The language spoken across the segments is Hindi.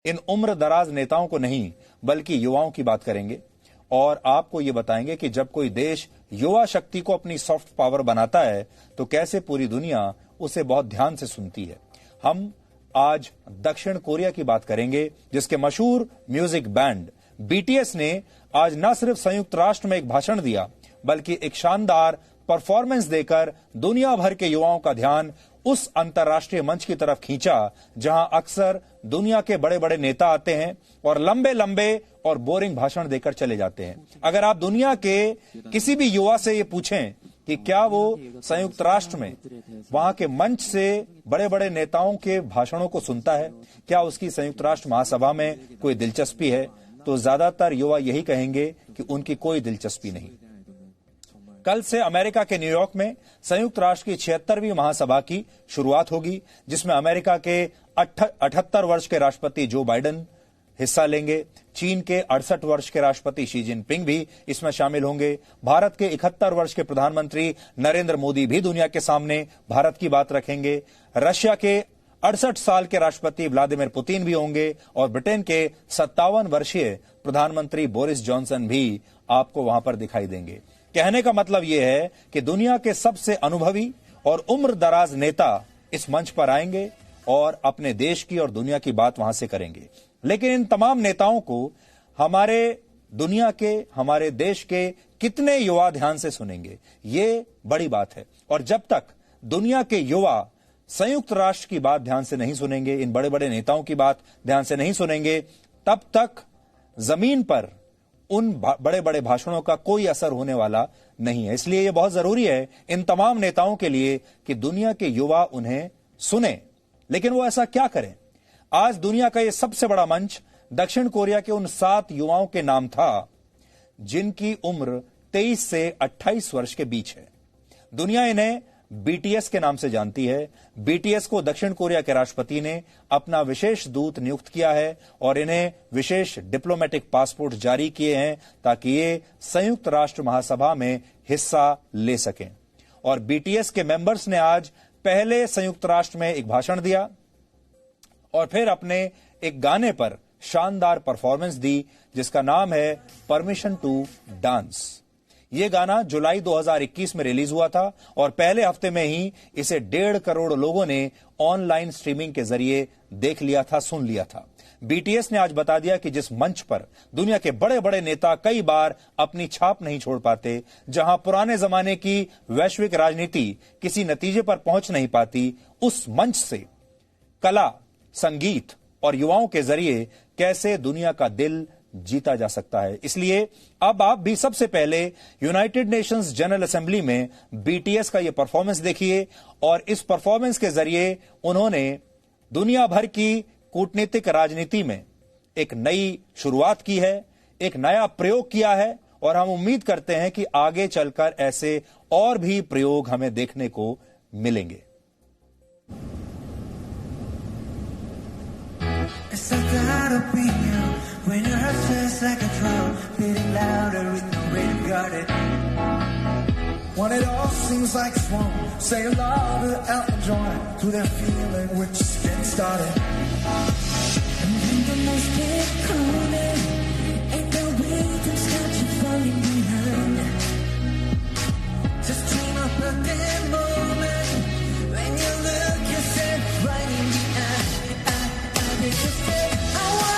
इन उम्र दराज नेताओं को नहीं बल्कि युवाओं की बात करेंगे और आपको ये बताएंगे कि जब कोई देश युवा शक्ति को अपनी सॉफ्ट पावर बनाता है तो कैसे पूरी दुनिया उसे बहुत ध्यान से सुनती है। हम आज दक्षिण कोरिया की बात करेंगे, जिसके मशहूर म्यूजिक बैंड बीटीएस ने आज न सिर्फ संयुक्त राष्ट्र में एक भाषण दिया बल्कि एक शानदार परफॉर्मेंस देकर दुनिया भर के युवाओं का ध्यान उस अंतर्राष्ट्रीय मंच की तरफ खींचा जहां अक्सर दुनिया के बड़े बड़े नेता आते हैं और लंबे लंबे और बोरिंग भाषण देकर चले जाते हैं। अगर आप दुनिया के किसी भी युवा से ये पूछें कि क्या वो संयुक्त राष्ट्र में वहां के मंच से बड़े बड़े नेताओं के भाषणों को सुनता है, क्या उसकी संयुक्त राष्ट्र महासभा में कोई दिलचस्पी है, तो ज्यादातर युवा यही कहेंगे कि उनकी कोई दिलचस्पी नहीं। कल से अमेरिका के न्यूयॉर्क में संयुक्त राष्ट्र की 76वीं महासभा की शुरुआत होगी, जिसमें अमेरिका के 78 वर्ष के राष्ट्रपति जो बाइडेन हिस्सा लेंगे। चीन के 68 वर्ष के राष्ट्रपति शी जिनपिंग भी इसमें शामिल होंगे। भारत के 71 वर्ष के प्रधानमंत्री नरेंद्र मोदी भी दुनिया के सामने भारत की बात रखेंगे। रशिया के 68 साल के राष्ट्रपति व्लादिमीर पुतिन भी होंगे और ब्रिटेन के 57 वर्षीय प्रधानमंत्री बोरिस जॉनसन भी आपको वहां पर दिखाई देंगे। कहने का मतलब यह है कि दुनिया के सबसे अनुभवी और उम्र दराज नेता इस मंच पर आएंगे और अपने देश की और दुनिया की बात वहां से करेंगे। लेकिन इन तमाम नेताओं को हमारे दुनिया के, हमारे देश के कितने युवा ध्यान से सुनेंगे, ये बड़ी बात है। और जब तक दुनिया के युवा संयुक्त राष्ट्र की बात ध्यान से नहीं सुनेंगे, इन बड़े बड़े नेताओं की बात ध्यान से नहीं सुनेंगे, तब तक जमीन पर उन बड़े बड़े भाषणों का कोई असर होने वाला नहीं है। इसलिए यह बहुत जरूरी है इन तमाम नेताओं के लिए कि दुनिया के युवा उन्हें सुने। लेकिन वो ऐसा क्या करें? आज दुनिया का यह सबसे बड़ा मंच दक्षिण कोरिया के उन 7 युवाओं के नाम था जिनकी उम्र 23 से 28 वर्ष के बीच है। दुनिया इन्हें बीटीएस के नाम से जानती है। बीटीएस को दक्षिण कोरिया के राष्ट्रपति ने अपना विशेष दूत नियुक्त किया है और इन्हें विशेष डिप्लोमेटिक पासपोर्ट जारी किए हैं ताकि ये संयुक्त राष्ट्र महासभा में हिस्सा ले सकें। और बीटीएस के मेंबर्स ने आज पहले संयुक्त राष्ट्र में एक भाषण दिया और फिर अपने एक गाने पर शानदार परफॉर्मेंस दी जिसका नाम है परमिशन टू डांस। यह गाना जुलाई 2021 में रिलीज हुआ था और पहले हफ्ते में ही इसे 1.5 करोड़ लोगों ने ऑनलाइन स्ट्रीमिंग के जरिए देख लिया था, सुन लिया था। बीटीएस ने आज बता दिया कि जिस मंच पर दुनिया के बड़े बड़े नेता कई बार अपनी छाप नहीं छोड़ पाते, जहां पुराने जमाने की वैश्विक राजनीति किसी नतीजे पर पहुंच नहीं पाती, उस मंच से कला, संगीत और युवाओं के जरिए कैसे दुनिया का दिल जीता जा सकता है। इसलिए अब आप भी सबसे पहले यूनाइटेड नेशंस जनरल असेंबली में बीटीएस का यह परफॉर्मेंस देखिए और इस परफॉर्मेंस के जरिए उन्होंने दुनिया भर की कूटनीतिक राजनीति में एक नई शुरुआत की है, एक नया प्रयोग किया है और हम उम्मीद करते हैं कि आगे चलकर ऐसे और भी प्रयोग हमें देखने को मिलेंगे। When your heart feels like a drum, beating louder with no way to guard it. When it all seems like it's wrong, say love to Elton John, to that feeling we're just getting started. And when the nights get colder, and the rhythms got you falling behind, just dream up a that moment when you look yourself right in the eye. I just say I want.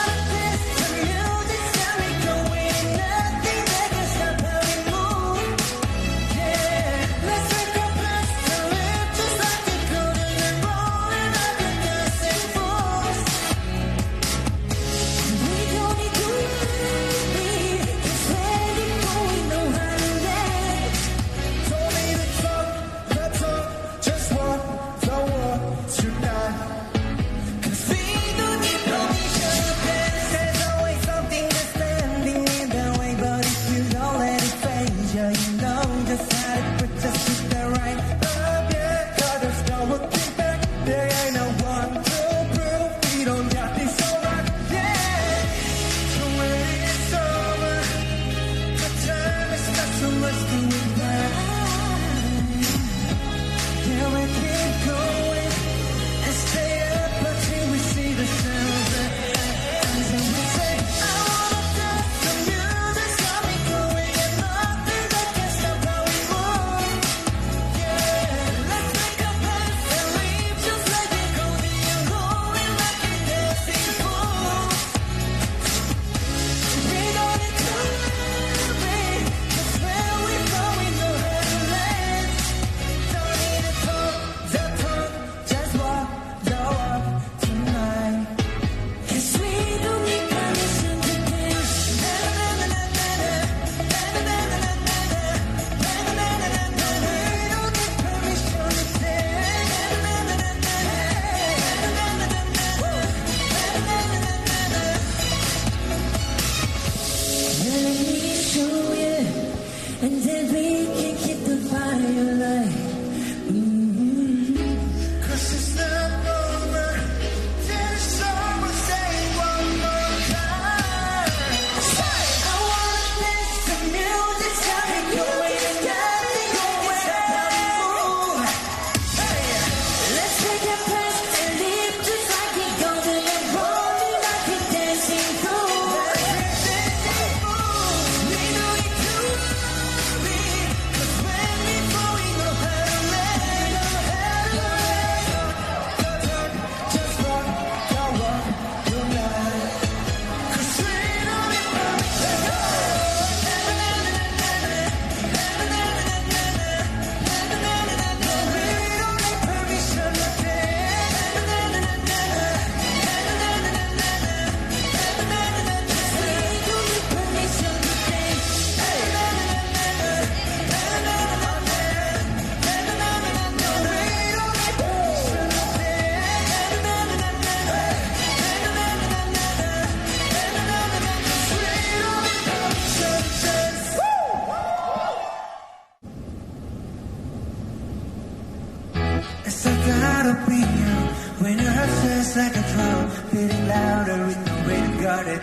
louder with no way to guard it.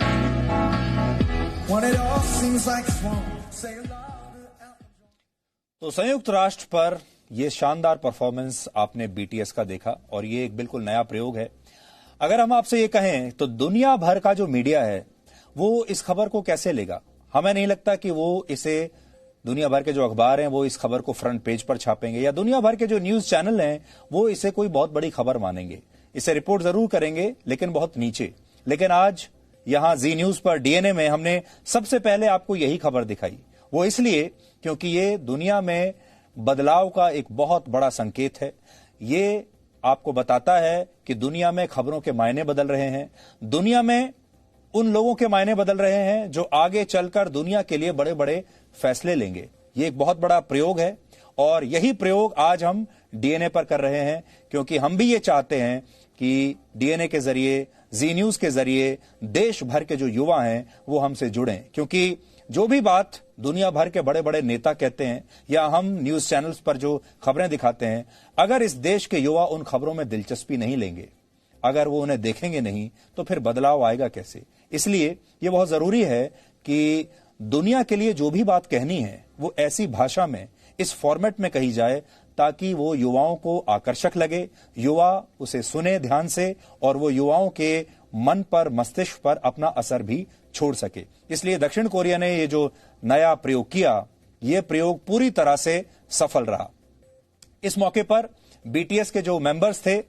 When it all seems like it's wrong, say it louder. तो संयुक्त राष्ट्र पर यह शानदार परफॉर्मेंस आपने बीटीएस का देखा और ये एक बिल्कुल नया प्रयोग है। अगर हम आपसे ये कहें तो दुनिया भर का जो मीडिया है वो इस खबर को कैसे लेगा? हमें नहीं लगता कि वो इसे, दुनिया भर के जो अखबार हैं वो इस खबर को फ्रंट पेज पर छापेंगे, या दुनिया भर के जो न्यूज चैनल हैं वो इसे कोई बहुत बड़ी खबर मानेंगे। इसे रिपोर्ट जरूर करेंगे लेकिन बहुत नीचे। लेकिन आज यहां जी न्यूज पर डीएनए में हमने सबसे पहले आपको यही खबर दिखाई। वो इसलिए क्योंकि ये दुनिया में बदलाव का एक बहुत बड़ा संकेत है। ये आपको बताता है कि दुनिया में खबरों के मायने बदल रहे हैं, दुनिया में उन लोगों के मायने बदल रहे हैं जो आगे चलकर दुनिया के लिए बड़े बड़े फैसले लेंगे। ये एक बहुत बड़ा प्रयोग है और यही प्रयोग आज हम डीएनए पर कर रहे हैं, क्योंकि हम भी ये चाहते हैं कि डीएनए के जरिए, जी न्यूज के जरिए देश भर के जो युवा हैं वो हमसे जुड़ें। क्योंकि जो भी बात दुनिया भर के बड़े बड़े नेता कहते हैं या हम न्यूज चैनल्स पर जो खबरें दिखाते हैं, अगर इस देश के युवा उन खबरों में दिलचस्पी नहीं लेंगे, अगर वो उन्हें देखेंगे नहीं, तो फिर बदलाव आएगा कैसे? इसलिए ये बहुत जरूरी है कि दुनिया के लिए जो भी बात कहनी है वो ऐसी भाषा में, इस फॉर्मेट में कही जाए ताकि वो युवाओं को आकर्षक लगे, युवा उसे सुने ध्यान से और वो युवाओं के मन पर, मस्तिष्क पर अपना असर भी छोड़ सके। इसलिए दक्षिण कोरिया ने ये जो नया प्रयोग किया, ये प्रयोग पूरी तरह से सफल रहा। इस मौके पर बीटीएस के जो मेंबर्स थे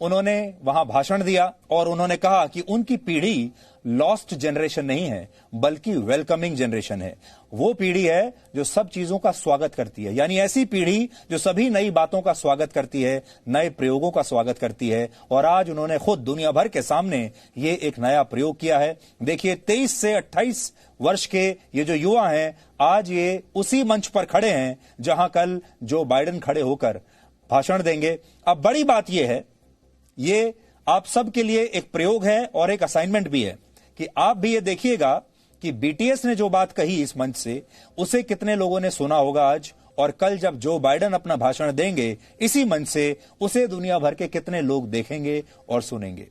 उन्होंने वहां भाषण दिया और उन्होंने कहा कि उनकी पीढ़ी लॉस्ट जनरेशन नहीं है बल्कि वेलकमिंग जनरेशन है। वो पीढ़ी है जो सब चीजों का स्वागत करती है, यानी ऐसी पीढ़ी जो सभी नई बातों का स्वागत करती है, नए प्रयोगों का स्वागत करती है। और आज उन्होंने खुद दुनिया भर के सामने ये एक नया प्रयोग किया है। देखिए, 23 से 28 वर्ष के ये जो युवा हैं, आज ये उसी मंच पर खड़े हैं जहां कल जो बाइडेन खड़े होकर भाषण देंगे। अब बड़ी बात यह है, ये आप सबके लिए एक प्रयोग है और एक असाइनमेंट भी है कि आप भी ये देखिएगा कि बीटीएस ने जो बात कही इस मंच से, उसे कितने लोगों ने सुना होगा आज, और कल जब जो बाइडेन अपना भाषण देंगे इसी मंच से, उसे दुनिया भर के कितने लोग देखेंगे और सुनेंगे।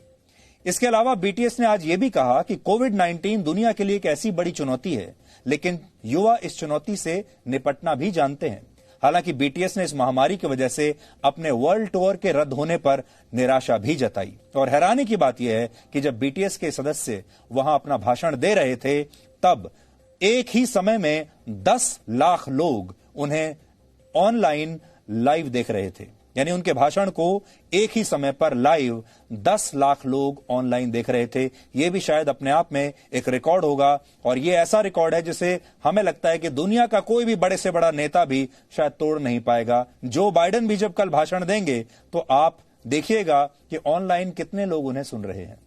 इसके अलावा बीटीएस ने आज ये भी कहा कि कोविड-19 दुनिया के लिए एक ऐसी बड़ी चुनौती है, लेकिन युवा इस चुनौती से निपटना भी जानते हैं। हालांकि बीटीएस ने इस महामारी की वजह से अपने वर्ल्ड टूर के रद्द होने पर निराशा भी जताई। और हैरानी की बात यह है कि जब बीटीएस के सदस्य वहां अपना भाषण दे रहे थे, तब एक ही समय में 10 लाख लोग उन्हें ऑनलाइन लाइव देख रहे थे। यानी उनके भाषण को एक ही समय पर लाइव 10 लाख लोग ऑनलाइन देख रहे थे। यह भी शायद अपने आप में एक रिकॉर्ड होगा, और यह ऐसा रिकॉर्ड है जिसे हमें लगता है कि दुनिया का कोई भी बड़े से बड़ा नेता भी शायद तोड़ नहीं पाएगा। जो बाइडेन भी जब कल भाषण देंगे तो आप देखिएगा कि ऑनलाइन कितने लोग उन्हें सुन रहे हैं।